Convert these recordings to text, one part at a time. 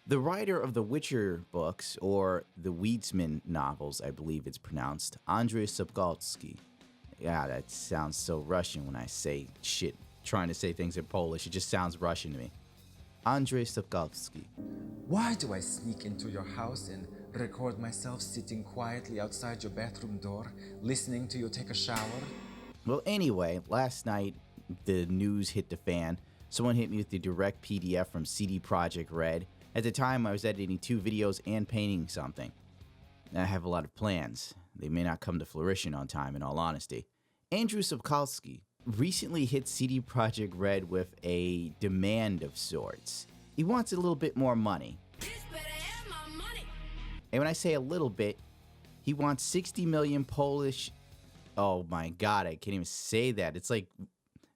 The writer of the Witcher books, or the Weedsman novels, I believe it's pronounced, Andrzej Sapkowski. Yeah, that sounds so Russian when I say shit, trying to say things in Polish. It just sounds Russian to me. Andrzej Sapkowski. Why do I sneak into your house and record myself sitting quietly outside your bathroom door, listening to you take a shower? Well, anyway, last night the news hit the fan. Someone hit me with the direct PDF from CD Projekt Red. At the time, I was editing 2 videos and painting something. I have a lot of plans. They may not come to fruition on time, in all honesty. Andrew Sapkowski recently hit CD Projekt Red with a demand of sorts. He wants a little bit more money. And when I say a little bit, he wants 60 million Polish... Oh my god, I can't even say that. It's like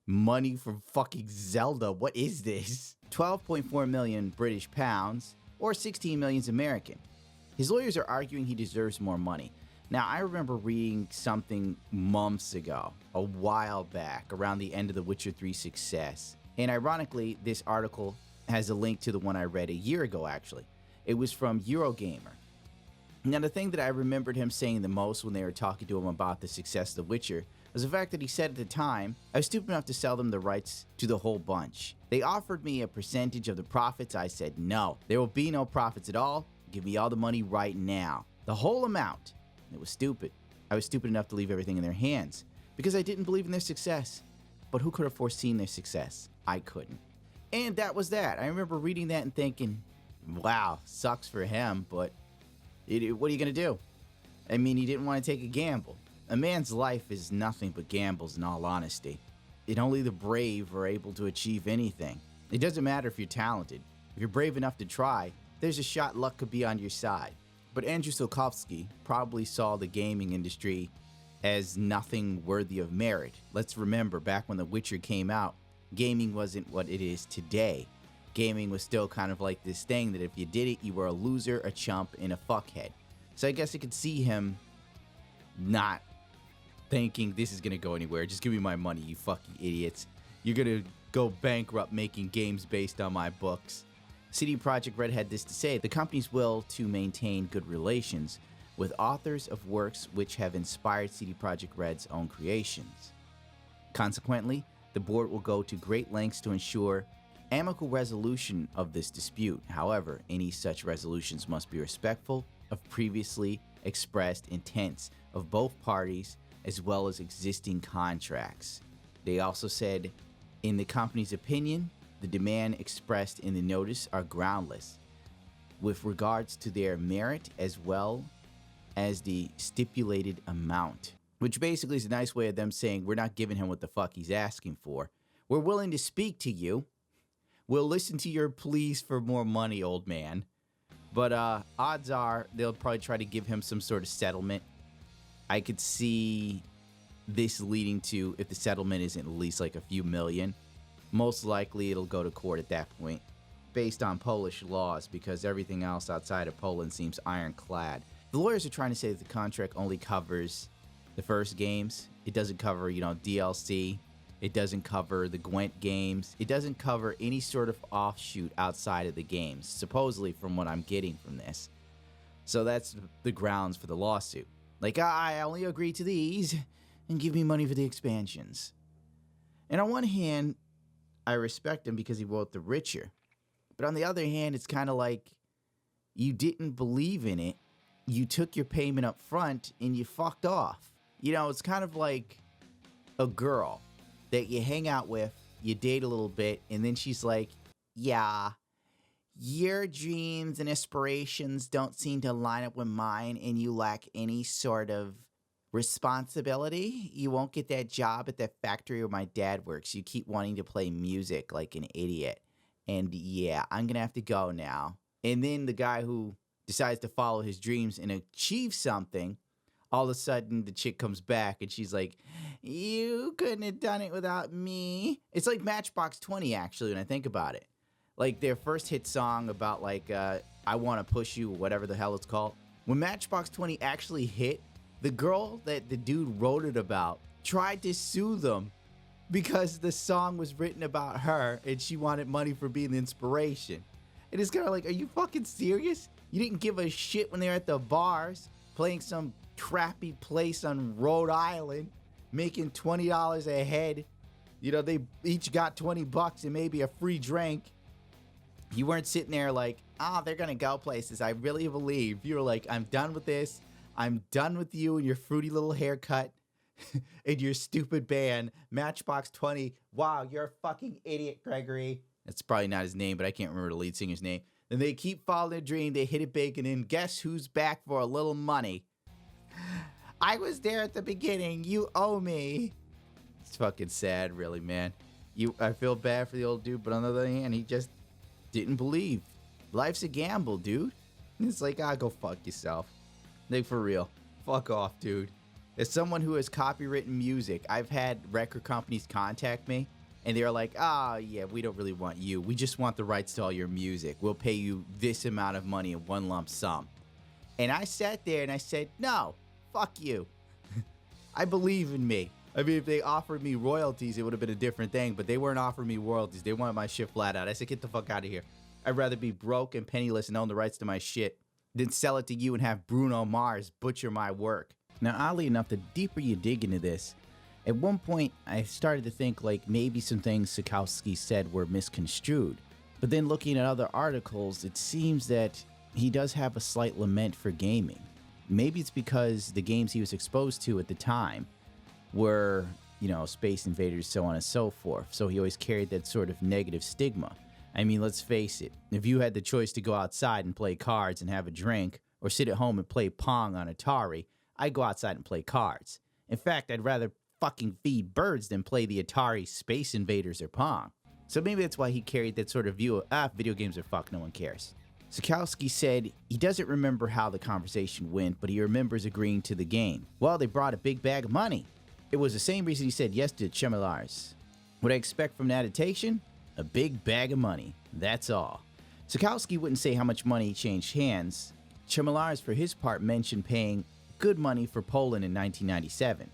money from fucking Zelda. What is this? 12.4 million British pounds, or 16 million American. His lawyers are arguing he deserves more money. Now, I remember reading something months ago, a while back, around the end of The Witcher 3 success. And ironically, this article has a link to the one I read a year ago, actually. It was from Eurogamer. Now, the thing that I remembered him saying the most when they were talking to him about the success of The Witcher was the fact that he said at the time, I was stupid enough to sell them the rights to the whole bunch. They offered me a percentage of the profits. I said, no, there will be no profits at all. Give me all the money right now. The whole amount. It was stupid. I was stupid enough to leave everything in their hands because I didn't believe in their success. But who could have foreseen their success? I couldn't. And that was that. I remember reading that and thinking, wow, sucks for him, but what are you going to do? I mean, he didn't want to take a gamble. A man's life is nothing but gambles, in all honesty. And only the brave are able to achieve anything. It doesn't matter if you're talented. If you're brave enough to try, there's a shot luck could be on your side. But Andrew Sapkowski probably saw the gaming industry as nothing worthy of merit. Let's remember, back when The Witcher came out, gaming wasn't what it is today. Gaming was still kind of like this thing that if you did it, you were a loser, a chump, and a fuckhead. So I guess I could see him not thinking this is going to go anywhere. Just give me my money, you fucking idiots. You're going to go bankrupt making games based on my books. CD Projekt Red had this to say: the company's will to maintain good relations with authors of works which have inspired CD Projekt Red's own creations. Consequently, the board will go to great lengths to ensure amicable resolution of this dispute. However, any such resolutions must be respectful of previously expressed intents of both parties as well as existing contracts. They also said, in the company's opinion, the demand expressed in the notice are groundless with regards to their merit as well as the stipulated amount. Which basically is a nice way of them saying, we're not giving him what the fuck he's asking for. We're willing to speak to you. We'll listen to your pleas for more money, old man. But odds are they'll probably try to give him some sort of settlement. I could see this leading to, if the settlement isn't at least like a few million, most likely it'll go to court at that point based on Polish laws, because everything else outside of Poland seems ironclad. The lawyers are trying to say that the contract only covers the first games. It doesn't cover, DLC. It doesn't cover the Gwent games. It doesn't cover any sort of offshoot outside of the games, supposedly from what I'm getting from this. So that's the grounds for the lawsuit. Like, I only agree to these and give me money for the expansions. And on one hand, I respect him because he wrote The Witcher. But on the other hand, it's kind of like you didn't believe in it. You took your payment up front and you fucked off. It's kind of like a girl that you hang out with, you date a little bit, and then she's like, yeah, your dreams and aspirations don't seem to line up with mine, and you lack any sort of responsibility. You won't get that job at that factory where my dad works. You keep wanting to play music like an idiot. And yeah, I'm going to have to go now. And then the guy who decides to follow his dreams and achieve something, all of a sudden the chick comes back and she's like, you couldn't have done it without me. It's like Matchbox 20, actually, when I think about it. Like their first hit song about I Want to Push You, whatever the hell it's called. When Matchbox 20 actually hit, the girl that the dude wrote it about tried to sue them because the song was written about her and she wanted money for being the inspiration. And it's kind of like, are you fucking serious? You didn't give a shit when they were at the bars, playing some crappy place on Rhode Island, making $20 a head. You know, they each got $20 and maybe a free drink. You weren't sitting there like, they're going to go places. I really believe. You were like, I'm done with this. I'm done with you and your fruity little haircut and your stupid band, Matchbox 20. Wow, you're a fucking idiot, Gregory. That's probably not his name, but I can't remember the lead singer's name. Then they keep following their dream. They hit it big, and then guess who's back for a little money? I was there at the beginning. You owe me. It's fucking sad, really, man. I feel bad for the old dude, but on the other hand, he just didn't believe. Life's a gamble, dude. And it's like, go fuck yourself. Like, for real. Fuck off, dude. As someone who has copywritten music, I've had record companies contact me, and they're like, yeah, we don't really want you. We just want the rights to all your music. We'll pay you this amount of money in one lump sum. And I sat there and I said, no, fuck you. I believe in me. I mean, if they offered me royalties, it would have been a different thing, but they weren't offering me royalties. They wanted my shit flat out. I said, get the fuck out of here. I'd rather be broke and penniless and own the rights to my shit than sell it to you and have Bruno Mars butcher my work. Now, oddly enough, the deeper you dig into this, at one point, I started to think like maybe some things Sapkowski said were misconstrued. But then looking at other articles, it seems that he does have a slight lament for gaming. Maybe it's because the games he was exposed to at the time were, Space Invaders, so on and so forth. So he always carried that sort of negative stigma. I mean, let's face it. If you had the choice to go outside and play cards and have a drink, or sit at home and play Pong on Atari, I'd go outside and play cards. In fact, I'd rather fucking feed birds than play the Atari, Space Invaders, or Pong. So maybe that's why he carried that sort of view of, video games are fuck, no one cares. Sapkowski said he doesn't remember how the conversation went, but he remembers agreeing to the game. Well, they brought a big bag of money. It was the same reason he said yes to Chemelars. What I expect from an adaptation? A big bag of money. That's all. Sapkowski wouldn't say how much money changed hands. Chemelars, for his part, mentioned paying good money for Poland in 1997.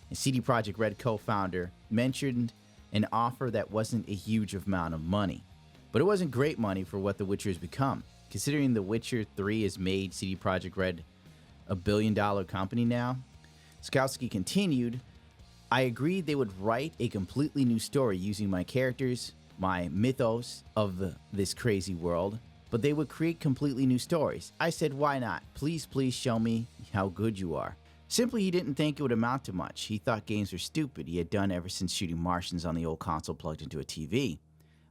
And CD Projekt Red co-founder mentioned an offer that wasn't a huge amount of money. But it wasn't great money for what The Witcher has become. Considering The Witcher 3 has made CD Projekt Red a billion-dollar company now, Sapkowski continued, I agreed they would write a completely new story using my characters, my mythos of this crazy world, but they would create completely new stories. I said, why not? Please show me how good you are. Simply, he didn't think it would amount to much. He thought games were stupid. He had done ever since shooting Martians on the old console plugged into a TV.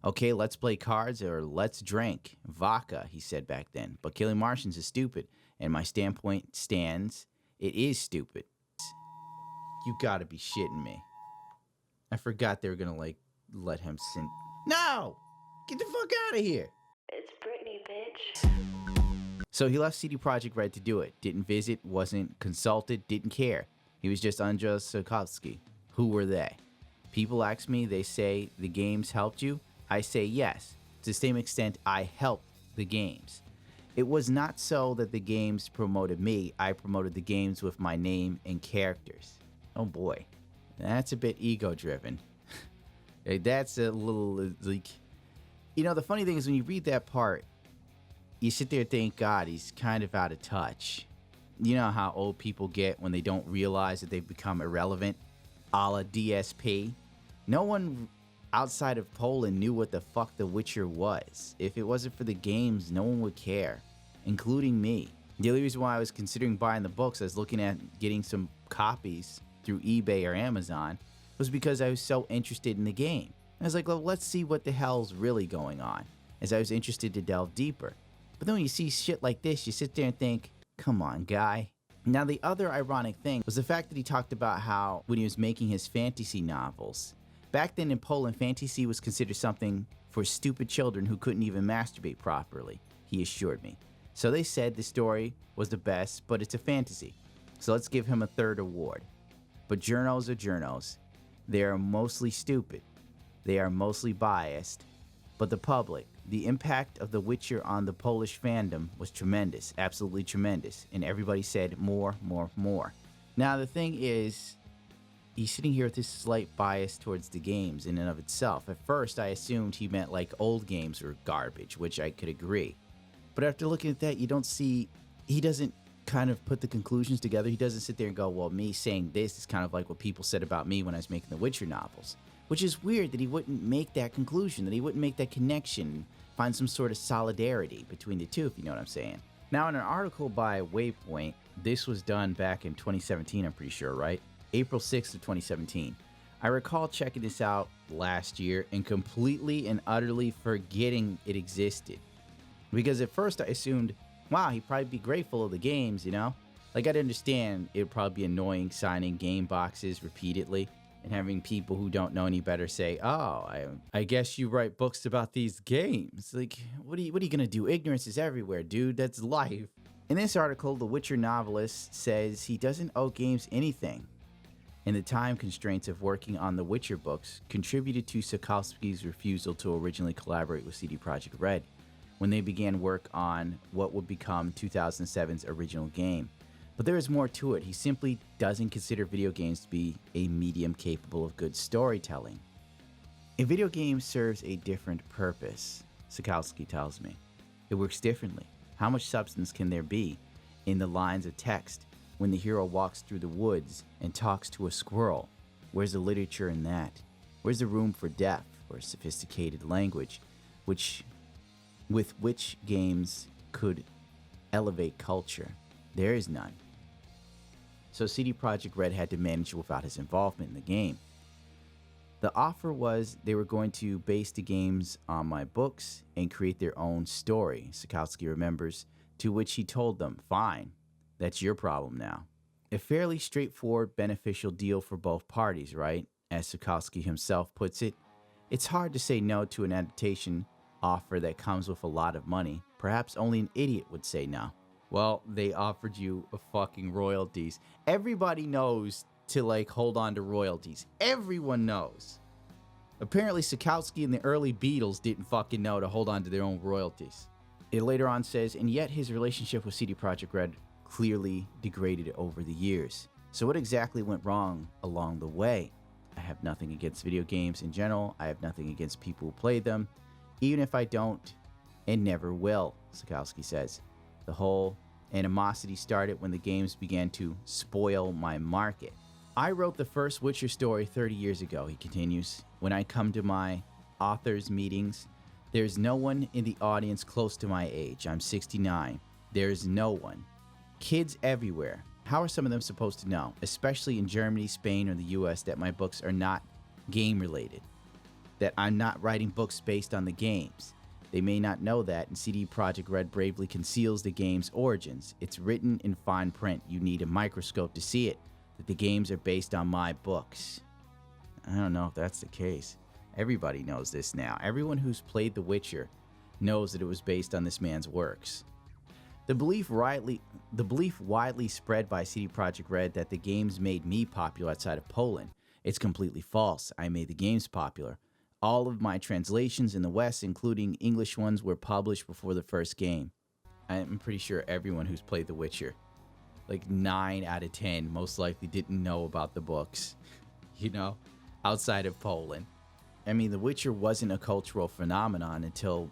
Okay, let's play cards or let's drink. Vodka, he said back then. But killing Martians is stupid. And my standpoint stands, it is stupid. You gotta be shitting me. I forgot they were gonna, let him sin. No! Get the fuck out of here! It's Britney, bitch. So he left CD Projekt Red to do it. Didn't visit, wasn't consulted, didn't care. He was just under Sapkowski. Who were they? People ask me, they say, the games helped you? I say yes. To the same extent, I helped the games. It was not so that the games promoted me. I promoted the games with my name and characters. Oh boy. That's a bit ego-driven. That's a little, the funny thing is when you read that part, you sit there and think, God, he's kind of out of touch. You know how old people get when they don't realize that they've become irrelevant? A la DSP. No one outside of Poland knew what the fuck The Witcher was. If it wasn't for the games, no one would care, including me. The only reason why I was considering buying the books, I was looking at getting some copies through eBay or Amazon, was because I was so interested in the game. I was like, well, let's see what the hell's really going on, as I was interested to delve deeper. But then when you see shit like this, you sit there and think, come on, guy. Now, the other ironic thing was the fact that he talked about how when he was making his fantasy novels, back then in Poland, fantasy was considered something for stupid children who couldn't even masturbate properly, he assured me. So they said the story was the best, but it's a fantasy. So let's give him a third award. But journos are journos. They are mostly stupid. They are mostly biased. But the public, the impact of The Witcher on the Polish fandom was tremendous, absolutely tremendous. And everybody said more, more, more. Now the thing is, he's sitting here with this slight bias towards the games in and of itself. At first, I assumed he meant like old games were garbage, which I could agree. But after looking at that, you don't see, he doesn't kind of put the conclusions together. He doesn't sit there and go, well, me saying this is kind of like what people said about me when I was making the Witcher novels. Which is weird that he wouldn't make that conclusion, that he wouldn't make that connection, find some sort of solidarity between the two, if you know what I'm saying. Now, in an article by Waypoint, this was done back in 2017, I'm pretty sure, right? April 6th of 2017. I recall checking this out last year and completely and utterly forgetting it existed. Because at first I assumed, wow, he'd probably be grateful of the games, you know? Like, I'd understand it would probably be annoying signing game boxes repeatedly and having people who don't know any better say, oh, I guess you write books about these games. Like, what are you gonna do? Ignorance is everywhere, dude. That's life. In this article, the Witcher novelist says he doesn't owe games anything, and the time constraints of working on the Witcher books contributed to Sapkowski's refusal to originally collaborate with CD Projekt Red when they began work on what would become 2007's original game. But there is more to it. He simply doesn't consider video games to be a medium capable of good storytelling. A video game serves a different purpose, Sapkowski tells me. It works differently. How much substance can there be in the lines of text when the hero walks through the woods and talks to a squirrel? Where's the literature in that? Where's the room for depth or sophisticated language, with which games could elevate culture? There is none. So CD Projekt Red had to manage without his involvement in the game. The offer was they were going to base the games on my books and create their own story, Sapkowski remembers, to which he told them, fine, that's your problem now. A fairly straightforward, beneficial deal for both parties, right? As Sapkowski himself puts it, it's hard to say no to an adaptation offer that comes with a lot of money. Perhaps only an idiot would say no. Well, they offered you fucking royalties. Everybody knows to, like, hold on to royalties. Everyone knows. Apparently, Sapkowski and the early Beatles didn't fucking know to hold on to their own royalties. It later on says, and yet his relationship with CD Projekt Red clearly degraded over the years. So what exactly went wrong along the way? I have nothing against video games in general. I have nothing against people who play them, even if I don't and never will, Sapkowski says. The whole animosity started when the games began to spoil my market. I wrote the first Witcher story 30 years ago, he continues. When I come to my authors' meetings, there's no one in the audience close to my age. I'm 69. There's no one. Kids everywhere. How are some of them supposed to know, especially in Germany, Spain, or the US, that my books are not game related? That I'm not writing books based on the games? They may not know that, and CD Projekt Red bravely conceals the game's origins. It's written in fine print. You need a microscope to see it, that the games are based on my books. I don't know if that's the case. Everybody knows this now. Everyone who's played The Witcher knows that it was based on this man's works. The belief widely spread by CD Projekt Red that the games made me popular outside of Poland. It's completely false. I made the games popular. All of my translations in the West, including English ones, were published before the first game. I'm pretty sure everyone who's played The Witcher, like 9 out of 10, most likely didn't know about the books, you know, outside of Poland. I mean, The Witcher wasn't a cultural phenomenon until,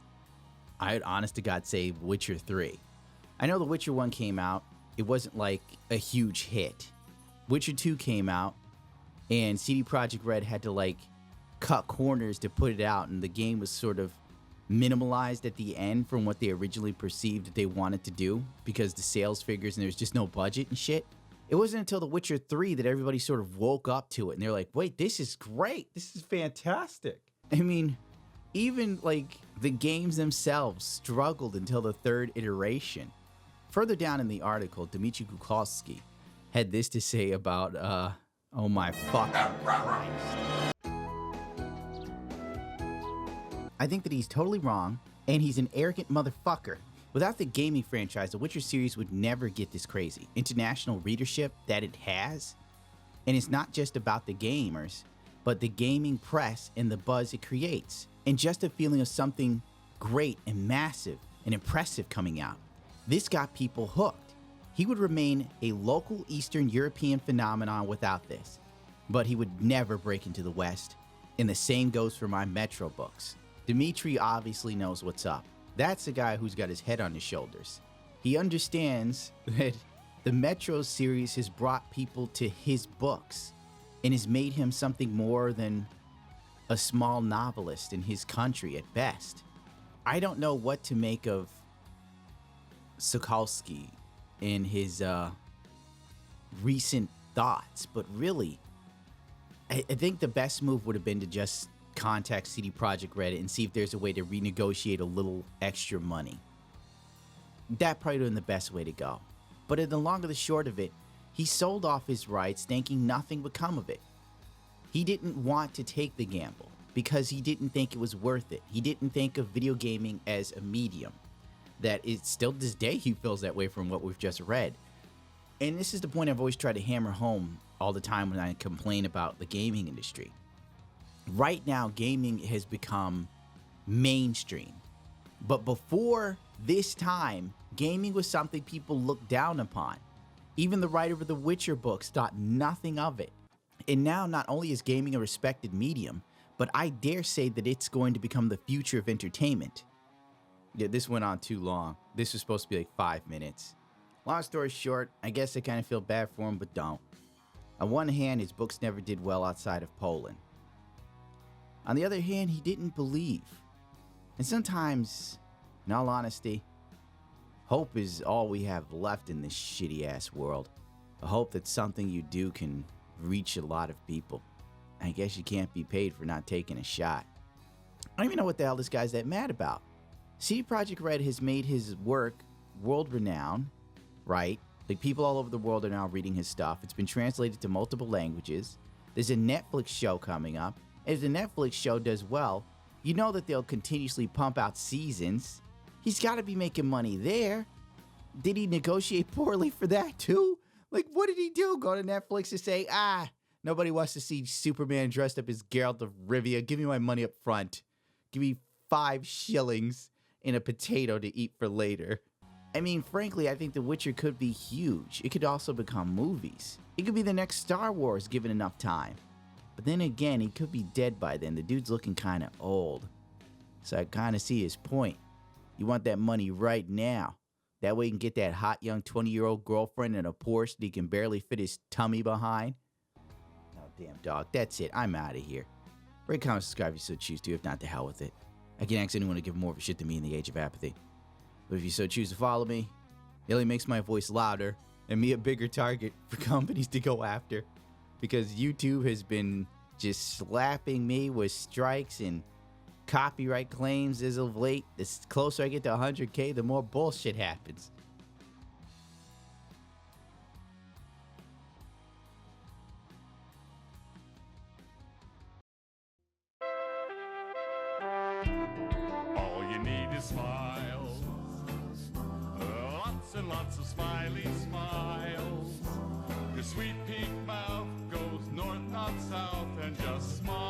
I'd honest to God say, Witcher 3. I know The Witcher 1 came out. It wasn't like a huge hit. Witcher 2 came out, and CD Projekt Red had to, like, cut corners to put it out, and the game was sort of minimalized at the end from what they originally perceived that they wanted to do because the sales figures and there's just no budget and shit. It wasn't until The Witcher 3 that everybody sort of woke up to it and they're like, wait, this is great. This is fantastic. I mean, even like the games themselves struggled until the third iteration. Further down in the article, Dmitry Gukowski had this to say about, oh my fucking Christ. I think that he's totally wrong, and he's an arrogant motherfucker. Without the gaming franchise, the Witcher series would never get this crazy. International readership that it has, and it's not just about the gamers, but the gaming press and the buzz it creates, and just a feeling of something great and massive and impressive coming out. This got people hooked. He would remain a local Eastern European phenomenon without this. but he would never break into the West. And the same goes for my Metro books. Dimitri obviously knows what's up. That's the guy who's got his head on his shoulders. He understands that the Metro series has brought people to his books and has made him something more than a small novelist in his country at best. I don't know what to make of Sapkowski in his recent thoughts, but really, I think the best move would have been to just contact CD Projekt Red and see if there's a way to renegotiate a little extra money. That probably would have been the best way to go. But in the long and the short of it, he sold off his rights thinking nothing would come of it. He didn't want to take the gamble because he didn't think it was worth it. He didn't think of video gaming as a medium. That is still to this day he feels that way from what we've just read. And this is the point I've always tried to hammer home all the time when I complain about the gaming industry. Right now, gaming has become mainstream. But before this time, gaming was something people looked down upon. Even the writer of the Witcher books thought nothing of it. And now not only is gaming a respected medium, but I dare say that it's going to become the future of entertainment. Yeah, this went on too long. This was supposed to be like 5 minutes. Long story short, I guess I kind of feel bad for him, but don't. On one hand, his books never did well outside of Poland. On the other hand, he didn't believe. And sometimes, in all honesty, hope is all we have left in this shitty-ass world. A hope that something you do can reach a lot of people. I guess you can't be paid for not taking a shot. I don't even know what the hell this guy's that mad about. CD Projekt Red has made his work world-renowned, right? Like, people all over the world are now reading his stuff. It's been translated to multiple languages. There's a Netflix show coming up. If the Netflix show does well, you know that they'll continuously pump out seasons. He's got to be making money there. Did he negotiate poorly for that too? Like, what did he do? Go to Netflix and say, nobody wants to see Superman dressed up as Geralt of Rivia. Give me my money up front. Give me 5 shillings and a potato to eat for later. I mean, frankly, I think The Witcher could be huge. It could also become movies. It could be the next Star Wars given enough time. But then again, he could be dead by then. The dude's looking kind of old. So I kind of see his point. You want that money right now. That way you can get that hot young 20-year-old girlfriend in a Porsche that he can barely fit his tummy behind. Oh, damn dog. That's it. I'm out of here. Rate, comment, subscribe if you so choose to. If not, to hell with it. I can't ask anyone to give more of a shit than me in the age of apathy. But if you so choose to follow me, it only makes my voice louder and me a bigger target for companies to go after. Because YouTube has been just slapping me with strikes and copyright claims as of late. The closer I get to 100K, the more bullshit happens. All you need is smiles. Lots and lots of smiley smiles. Your sweet pink mouth goes north, not south, and just smile.